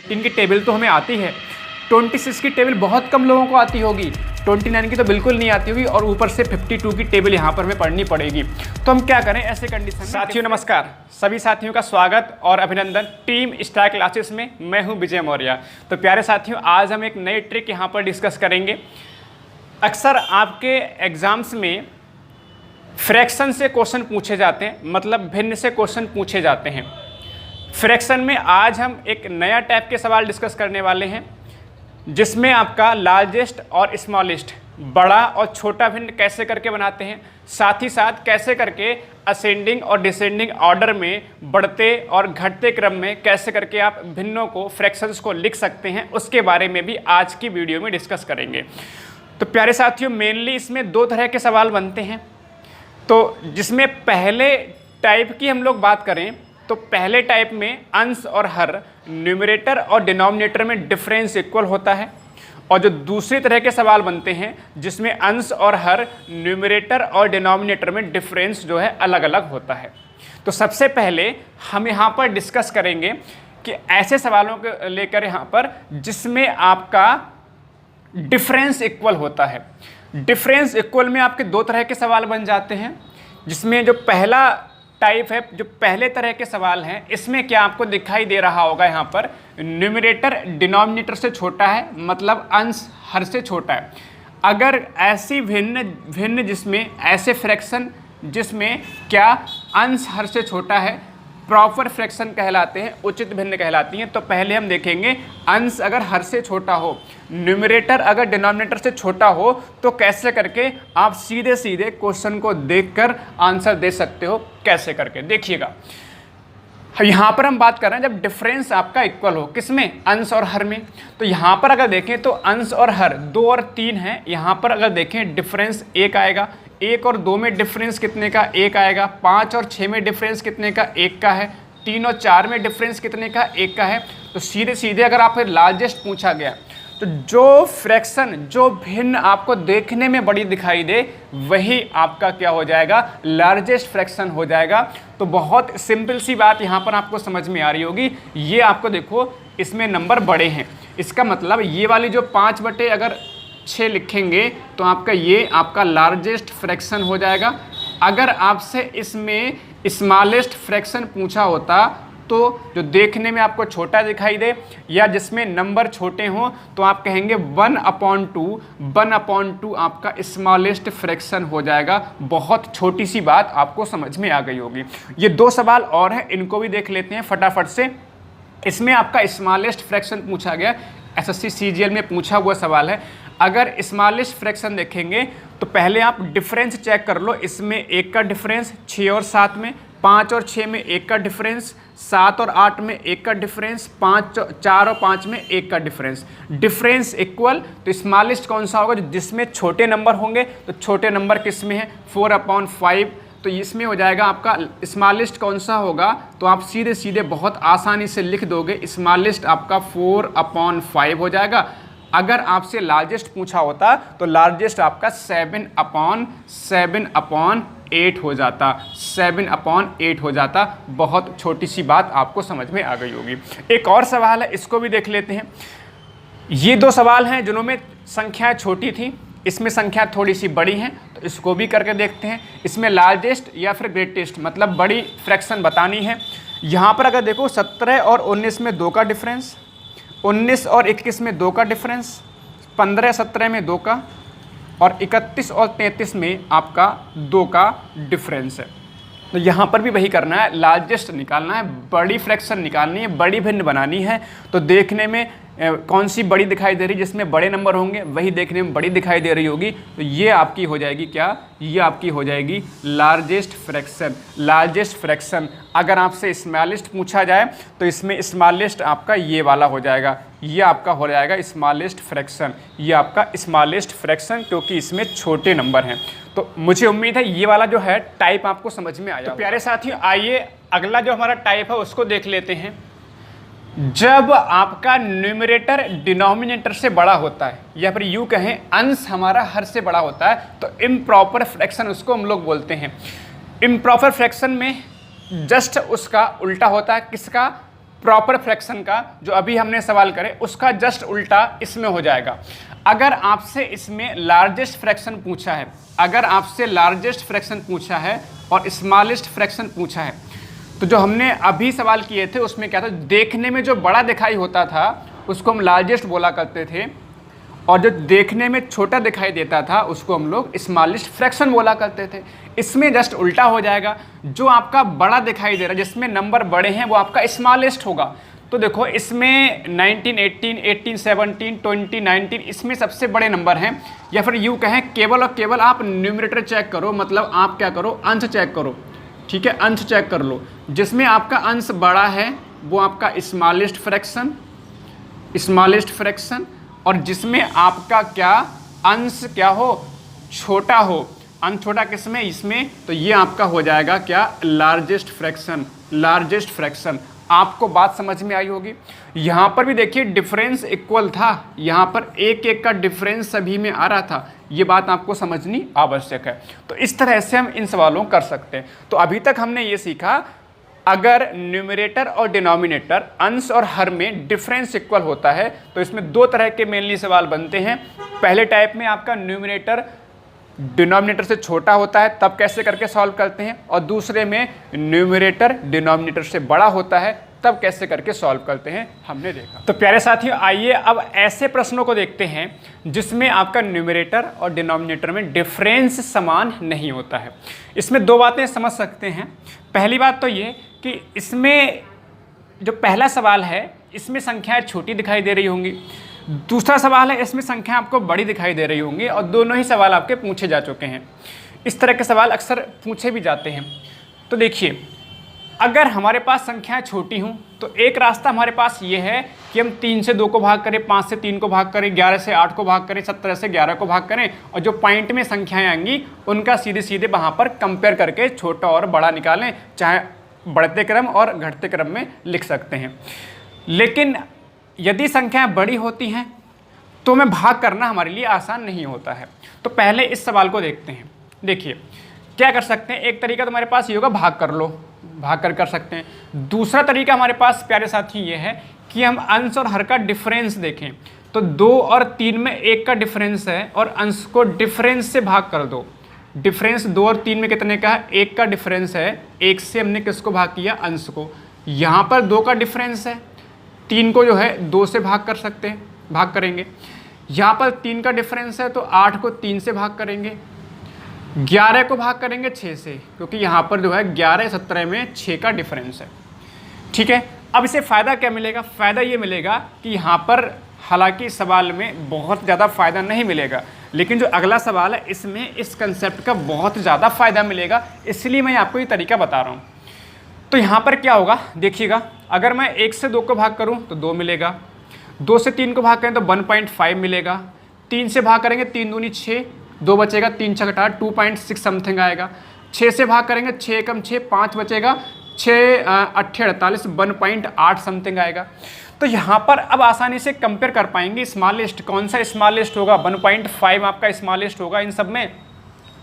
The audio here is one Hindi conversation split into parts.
18 की टेबल तो हमें आती है, 26 की टेबल बहुत कम लोगों को आती होगी, 29 की तो बिल्कुल नहीं आती होगी और ऊपर से 52 की टेबल यहाँ पर हमें पढ़नी पड़ेगी। तो हम क्या करें ऐसे कंडीशन में। साथियों नमस्कार, सभी साथियों का स्वागत और अभिनंदन टीम स्टार क्लासेस में। मैं हूँ विजय मौर्य। तो प्यारे साथियों, आज हम एक नई ट्रिक यहाँ पर डिस्कस करेंगे। अक्सर आपके एग्जाम्स में फ्रैक्शन से क्वेश्चन पूछे जाते हैं, मतलब भिन्न से क्वेश्चन पूछे जाते हैं। फ्रैक्शन में आज हम एक नया टाइप के सवाल डिस्कस करने वाले हैं, जिसमें आपका लार्जेस्ट और स्मॉलेस्ट, बड़ा और छोटा भिन्न कैसे करके बनाते हैं, साथ ही साथ कैसे करके असेंडिंग और डिसेंडिंग ऑर्डर में बढ़ते और घटते क्रम में कैसे करके आप भिन्नों को, फ्रैक्शंस को लिख सकते हैं, उसके बारे में भी आज की वीडियो में डिस्कस करेंगे। तो प्यारे साथियों, मेनली इसमें दो तरह के सवाल बनते हैं। तो जिसमें पहले टाइप की हम लोग बात करें तो पहले टाइप में अंश और हर, न्यूमरेटर और डिनोमिनेटर में डिफरेंस इक्वल होता है, और जो दूसरी तरह के सवाल बनते हैं जिसमें अंश और हर, न्यूमरेटर और डिनोमिनेटर में डिफरेंस जो है अलग अलग होता है। तो सबसे पहले हम यहाँ पर डिस्कस करेंगे कि ऐसे सवालों को लेकर यहाँ पर जिसमें आपका डिफरेंस इक्वल होता है। डिफरेंस इक्वल में आपके दो तरह के सवाल बन जाते हैं, जिसमें जो पहला टाइप है, जो पहले तरह के सवाल हैं, इसमें क्या आपको दिखाई दे रहा होगा, यहाँ पर न्यूमरेटर डिनोमिनेटर से छोटा है, मतलब अंश हर से छोटा है। अगर ऐसी भिन्न जिसमें ऐसे फ्रैक्शन जिसमें क्या अंश हर से छोटा है, प्रॉपर फ्रैक्शन कहलाते हैं, उचित भिन्न कहलाती हैं। तो पहले हम देखेंगे अंश अगर हर से छोटा हो, न्यूमरेटर अगर डिनोमिनेटर से छोटा हो, तो कैसे करके आप सीधे सीधे क्वेश्चन को देखकर आंसर दे सकते हो। कैसे करके देखिएगा, यहाँ पर हम बात कर रहे हैं जब डिफरेंस आपका इक्वल हो, किसमें, अंश और हर में। तो यहाँ पर अगर देखें तो अंश और हर 2 और 3 है, यहाँ पर अगर देखें डिफरेंस 1 आएगा, 1 और 2 में डिफरेंस कितने का, 1 आएगा। 5 और 6 में डिफरेंस कितने का, 1 का है। 3 और 4 में डिफरेंस कितने का, 1 का है। तो सीधे सीधे अगर आपको लार्जेस्ट पूछा गया तो जो फ्रैक्शन, जो भिन्न आपको देखने में बड़ी दिखाई दे, वही आपका क्या हो जाएगा, लार्जेस्ट फ्रैक्शन हो जाएगा। तो बहुत सिंपल सी बात यहाँ पर आपको समझ में आ रही होगी। ये आपको देखो, इसमें नंबर बड़े हैं, इसका मतलब ये वाली जो 5/6 अगर लिखेंगे तो आपका ये आपका लार्जेस्ट फ्रैक्शन हो जाएगा। अगर आपसे इसमें स्मॉलेस्ट फ्रैक्शन पूछा होता तो जो देखने में आपको छोटा दिखाई दे या जिसमें नंबर छोटे हों, तो आप कहेंगे 1/2 आपका स्मॉलेस्ट फ्रैक्शन हो जाएगा। बहुत छोटी सी बात आपको समझ में आ गई होगी। ये 2 सवाल और हैं, इनको भी देख लेते हैं फटाफट से। इसमें आपका स्मॉलेस्ट फ्रैक्शन पूछा गया, एसएससी सीजीएल में पूछा हुआ सवाल है। अगर स्मॉलेस्ट फ्रैक्शन देखेंगे तो पहले आप डिफरेंस चेक कर लो। इसमें 1 का डिफरेंस, 6 और 7 में, 5 और 6 में 1 का डिफरेंस, 7 और 8 में 1 का डिफरेंस, 4 और 5 में 1 का डिफरेंस। डिफरेंस इक्वल, तो स्मॉलेस्ट कौन सा होगा, जिसमें छोटे नंबर होंगे। तो छोटे नंबर किस में है, 4/5। तो इसमें हो जाएगा आपका स्मॉलेस्ट कौन सा होगा, तो आप सीधे सीधे बहुत आसानी से लिख दोगे, स्मॉलेस्ट आपका 4/5 हो जाएगा। अगर आपसे लार्जेस्ट पूछा होता तो लार्जेस्ट आपका 7/8 हो जाता, 7/8 हो जाता। बहुत छोटी सी बात आपको समझ में आ गई होगी। एक और सवाल है, इसको भी देख लेते हैं। ये 2 सवाल हैं जिनमें संख्याएं छोटी थी, इसमें संख्या थोड़ी सी बड़ी हैं, तो इसको भी करके देखते हैं। इसमें लार्जेस्ट या फिर ग्रेटेस्ट, मतलब बड़ी फ्रैक्शन बतानी है। यहाँ पर अगर देखो 17 और 19 में 2 का डिफरेंस, 19 और 21 में 2 का डिफरेंस, 15-17 में 2 का, और 31 और 33 में आपका 2 का डिफरेंस है। तो यहाँ पर भी वही करना है, लार्जेस्ट निकालना है, बड़ी फ्रैक्शन निकालनी है, बड़ी भिन्न बनानी है। तो देखने में कौन सी बड़ी दिखाई दे रही, जिसमें बड़े नंबर होंगे वही देखने में बड़ी दिखाई दे रही होगी। तो ये आपकी हो जाएगी क्या, ये आपकी हो जाएगी लार्जेस्ट फ्रैक्शन। लार्जेस्ट फ्रैक्शन अगर आपसे स्मॉलेस्ट पूछा जाए तो इसमें स्मॉलेस्ट आपका ये वाला हो जाएगा, ये आपका हो जाएगा स्मॉलेस्ट फ्रैक्शन। ये आपका स्मॉलेस्ट फ्रैक्शन, क्योंकि इसमें छोटे नंबर हैं। तो मुझे उम्मीद है ये वाला जो है टाइप आपको समझ में आया। तो प्यारे साथियों, आइए अगला जो हमारा टाइप है उसको देख लेते हैं। जब आपका न्यूमरेटर डिनोमिनेटर से बड़ा होता है, या फिर यूँ कहें अंश हमारा हर से बड़ा होता है, तो इम्प्रॉपर फ्रैक्शन उसको हम लोग बोलते हैं। इम्प्रॉपर फ्रैक्शन में जस्ट उसका उल्टा होता है, किसका, प्रॉपर फ्रैक्शन का जो अभी हमने सवाल करे उसका जस्ट उल्टा इसमें हो जाएगा। अगर आपसे इसमें लार्जेस्ट फ्रैक्शन पूछा है, अगर आपसे लार्जेस्ट फ्रैक्शन पूछा है और स्मॉलेस्ट फ्रैक्शन पूछा है, तो जो हमने अभी सवाल किए थे उसमें क्या था, देखने में जो बड़ा दिखाई होता था उसको हम लार्जेस्ट बोला करते थे, और जो देखने में छोटा दिखाई देता था उसको हम लोग स्मॉलेस्ट फ्रैक्शन बोला करते थे। इसमें जस्ट उल्टा हो जाएगा, जो आपका बड़ा दिखाई दे रहा है, जिसमें नंबर बड़े हैं, वो आपका स्मॉलेस्ट होगा। तो देखो इसमें 19, 18, 18, 17, 20, 19 इसमें सबसे बड़े नंबर हैं, या फिर यूँ कहें केवल और केवल आप न्यूमरेटर चेक करो, मतलब आप क्या करो, अंश चेक करो, ठीक है, अंश चेक कर लो। जिसमें आपका अंश बड़ा है वो आपका स्मॉलेस्ट फ्रैक्शन, स्मॉलेस्ट फ्रैक्शन, और जिसमें आपका क्या अंश क्या हो, छोटा हो, अंश छोटा किसमें, इसमें, तो ये आपका हो जाएगा क्या, लार्जेस्ट फ्रैक्शन, लार्जेस्ट फ्रैक्शन। आपको बात समझ में आई होगी। यहाँ पर भी देखिए डिफरेंस इक्वल था, यहाँ पर एक एक का डिफरेंस सभी में आ रहा था, ये बात आपको समझनी आवश्यक है। तो इस तरह से हम इन सवालों कर सकते हैं। तो अभी तक हमने ये सीखा, अगर न्यूमरेटर और डिनोमिनेटर अंश और हर में डिफरेंस इक्वल होता है तो इसमें दो तरह के मेनली सवाल बनते हैं। पहले टाइप में आपका न्यूमरेटर डिनोमिनेटर से छोटा होता है, तब कैसे करके सॉल्व करते हैं, और दूसरे में न्यूमरेटर डिनोमिनेटर से बड़ा होता है, तब कैसे करके सॉल्व करते हैं, हमने देखा। तो प्यारे साथियों, आइए अब ऐसे प्रश्नों को देखते हैं जिसमें आपका न्यूमरेटर और डिनोमिनेटर में डिफरेंस समान नहीं होता है। इसमें दो बातें समझ सकते हैं। पहली बात तो ये कि इसमें जो पहला सवाल है इसमें संख्याएं छोटी दिखाई दे रही होंगी, दूसरा सवाल है इसमें संख्या आपको बड़ी दिखाई दे रही होंगी, और दोनों ही सवाल आपके पूछे जा चुके हैं। इस तरह के सवाल अक्सर पूछे भी जाते हैं। तो देखिए, अगर हमारे पास संख्याएं छोटी हों तो एक रास्ता हमारे पास ये है कि हम 3 से 2 को भाग करें, 5 से 3 को भाग करें, 11 से 8 को भाग करें, 17 से 11 को भाग करें, और जो पॉइंट में संख्याएं आएंगी उनका सीधे सीधे वहाँ पर कंपेयर करके छोटा और बड़ा निकालें, चाहे बढ़ते क्रम और घटते क्रम में लिख सकते हैं। लेकिन यदि संख्याएं बड़ी होती हैं तो में भाग करना हमारे लिए आसान नहीं होता है। तो पहले इस सवाल को देखते हैं। देखिए क्या कर सकते हैं, एक तरीका तो हमारे पास ये होगा, भाग कर लो, भाग कर सकते हैं। दूसरा तरीका हमारे पास प्यारे साथी ये है कि हम अंश और हर का डिफरेंस देखें। तो 2 और 3 में 1 का डिफरेंस है और अंश को डिफरेंस से भाग कर दो। डिफरेंस 2 और 3 में कितने का है, 1 का डिफरेंस है, 1 से हमने किसको भाग किया, अंश को। यहाँ पर 2 का डिफरेंस है, 3 को जो है 2 से भाग कर सकते हैं, भाग करेंगे। यहाँ पर 3 का डिफरेंस है तो 8 को 3 से भाग करेंगे, 11 को भाग करेंगे 6 से, क्योंकि यहाँ पर जो है 11, 17 में 6 का डिफरेंस है। ठीक है, अब इसे फ़ायदा क्या मिलेगा, फ़ायदा ये मिलेगा कि यहाँ पर हालांकि सवाल में बहुत ज़्यादा फ़ायदा नहीं मिलेगा, लेकिन जो अगला सवाल है इसमें इस कंसेप्ट का बहुत ज़्यादा फ़ायदा मिलेगा, इसलिए मैं आपको ये तरीका बता रहा हूँ। तो यहाँ पर क्या होगा देखिएगा, अगर मैं 1 से 2 को भाग करूँ तो 2 मिलेगा, 2 से 3 को भाग करें तो 1.5 मिलेगा, 3 से भाग करेंगे 3 दूनी 6, 2 बचेगा, 3 छक 8, 2.6 समथिंग आएगा। 6 से भाग करेंगे 6 कम 6, 5 बचेगा, 6 8 48, 1.8 समथिंग आएगा। तो यहाँ पर अब आसानी से कंपेयर कर पाएंगे स्मॉलेस्ट, कौन सा स्मॉलेस्ट होगा, 1.5 आपका स्मॉलेस्ट होगा इन सब में।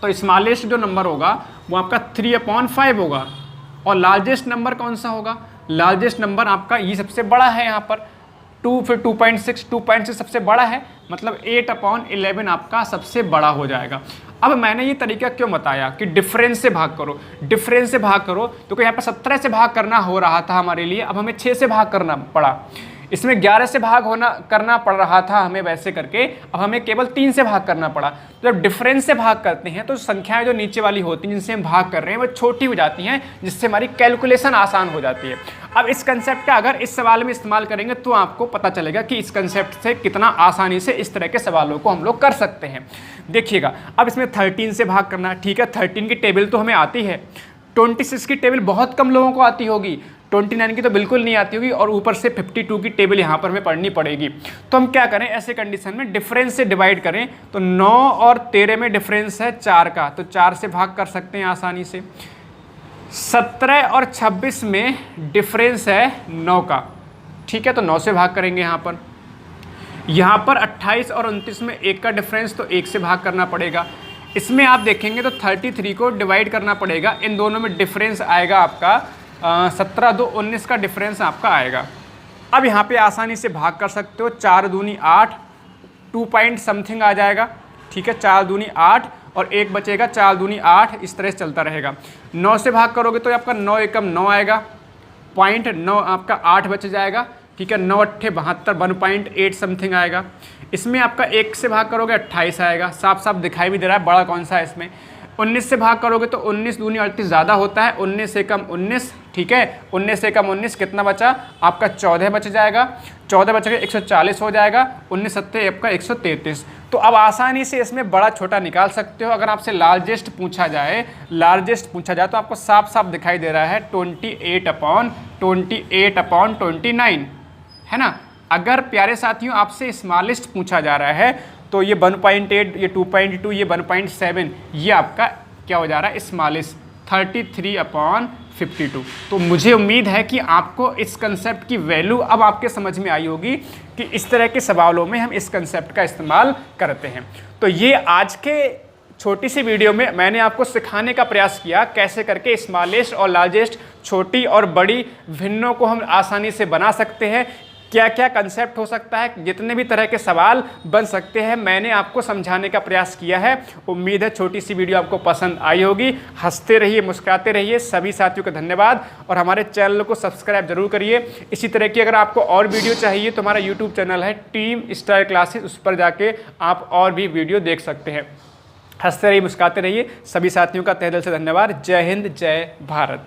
तो स्मॉलेस्ट जो नंबर होगा वो आपका 3/5 होगा, और लार्जेस्ट नंबर कौन सा होगा, लार्जेस्ट नंबर आपका ये सबसे बड़ा है यहाँ पर 2, फिर 2.6 सबसे बड़ा है, मतलब 8/11 आपका सबसे बड़ा हो जाएगा। अब मैंने ये तरीका क्यों बताया कि डिफरेंस से भाग करो, डिफरेंस से भाग करो, तो यहाँ पर 17 से भाग करना हो रहा था हमारे लिए, अब हमें 6 से भाग करना पड़ा। इसमें 11 से भाग करना पड़ रहा था हमें वैसे करके, अब हमें केवल 3 से भाग करना पड़ा। तो जब डिफरेंस से भाग करते हैं तो संख्याएं जो नीचे वाली होती हैं जिनसे हम भाग कर रहे हैं वो छोटी हो जाती हैं, जिससे हमारी कैलकुलेशन आसान हो जाती है। अब इस कंसेप्ट का अगर इस सवाल में इस्तेमाल करेंगे तो आपको पता चलेगा कि इस कंसेप्ट से कितना आसानी से इस तरह के सवालों को हम लोग कर सकते हैं। देखिएगा, अब इसमें 13 से भाग करना, ठीक है, 13 की टेबल तो हमें आती है, 26 की टेबल बहुत कम लोगों को आती होगी, 29 की तो बिल्कुल नहीं आती होगी, और ऊपर से 52 की टेबल यहाँ पर हमें पढ़नी पड़ेगी। तो हम क्या करें, ऐसे कंडीशन में डिफरेंस से डिवाइड करें। तो 9 और 13 में डिफरेंस है 4 का, तो 4 से भाग कर सकते हैं आसानी से। 17 और 26 में डिफरेंस है 9 का, ठीक है, तो 9 से भाग करेंगे यहाँ पर। यहाँ पर 28 और 29 में 1 का डिफरेंस, तो 1 से भाग करना पड़ेगा। इसमें आप देखेंगे तो 33 को डिवाइड करना पड़ेगा, इन दोनों में डिफरेंस आएगा आपका 17 2 19 का डिफरेंस आपका आएगा। अब यहाँ पे आसानी से भाग कर सकते हो, 4 दूनी 8, 2 पॉइंट समथिंग आ जाएगा, ठीक है। 4 दूनी 8 और 1 बचेगा, 4 दूनी 8, इस तरह से चलता रहेगा। 9 से भाग करोगे तो आपका 9 एकम 9 आएगा, 0.9 आपका 8 बच जाएगा, ठीक है। 9 अट्ठे 72, 1.8 समथिंग आएगा। इसमें आपका 1 से भाग करोगे 28 आएगा, साफ साफ दिखाई भी दे रहा है बड़ा कौन सा है इसमें। 19 से भाग करोगे तो 19 दूनी 38 ज़्यादा होता है, 19 से कम 19, ठीक है। 19 से कम 19 कितना बचा आपका 14 बच जाएगा, 14 बच के 140 हो जाएगा, 19 सत्ते आपका 133। तो अब आसानी से इसमें बड़ा छोटा निकाल सकते हो। अगर आपसे लार्जेस्ट पूछा जाए तो आपको साफ साफ दिखाई दे रहा है 28/29, है ना। अगर प्यारे साथियों आपसे स्मॉलेस्ट पूछा जा रहा है तो ये 1.8, ये 2.2, ये 1.7, ये आपका क्या हो जा रहा है स्मॉलेस्ट, 33/52। तो मुझे उम्मीद है कि आपको इस कंसेप्ट की वैल्यू अब आपके समझ में आई होगी कि इस तरह के सवालों में हम इस कंसेप्ट का इस्तेमाल करते हैं। तो ये आज के छोटी सी वीडियो में मैंने आपको सिखाने का प्रयास किया कैसे करके स्मॉलेस्ट और लार्जेस्ट, छोटी और बड़ी भिन्नों को हम आसानी से बना सकते हैं, क्या क्या कंसेप्ट हो सकता है, जितने भी तरह के सवाल बन सकते हैं मैंने आपको समझाने का प्रयास किया है। उम्मीद है छोटी सी वीडियो आपको पसंद आई होगी। हंसते रहिए, मुस्कुराते रहिए। सभी साथियों को धन्यवाद और हमारे चैनल को सब्सक्राइब जरूर करिए। इसी तरह की अगर आपको और वीडियो चाहिए तो हमारा यूट्यूब चैनल है टीम स्टार क्लासेस, उस पर जाके आप और भी वीडियो देख सकते हैं। हंसते रहिए, मुस्कुराते रहिए। सभी साथियों का तहे दिल से धन्यवाद। जय हिंद, जय भारत।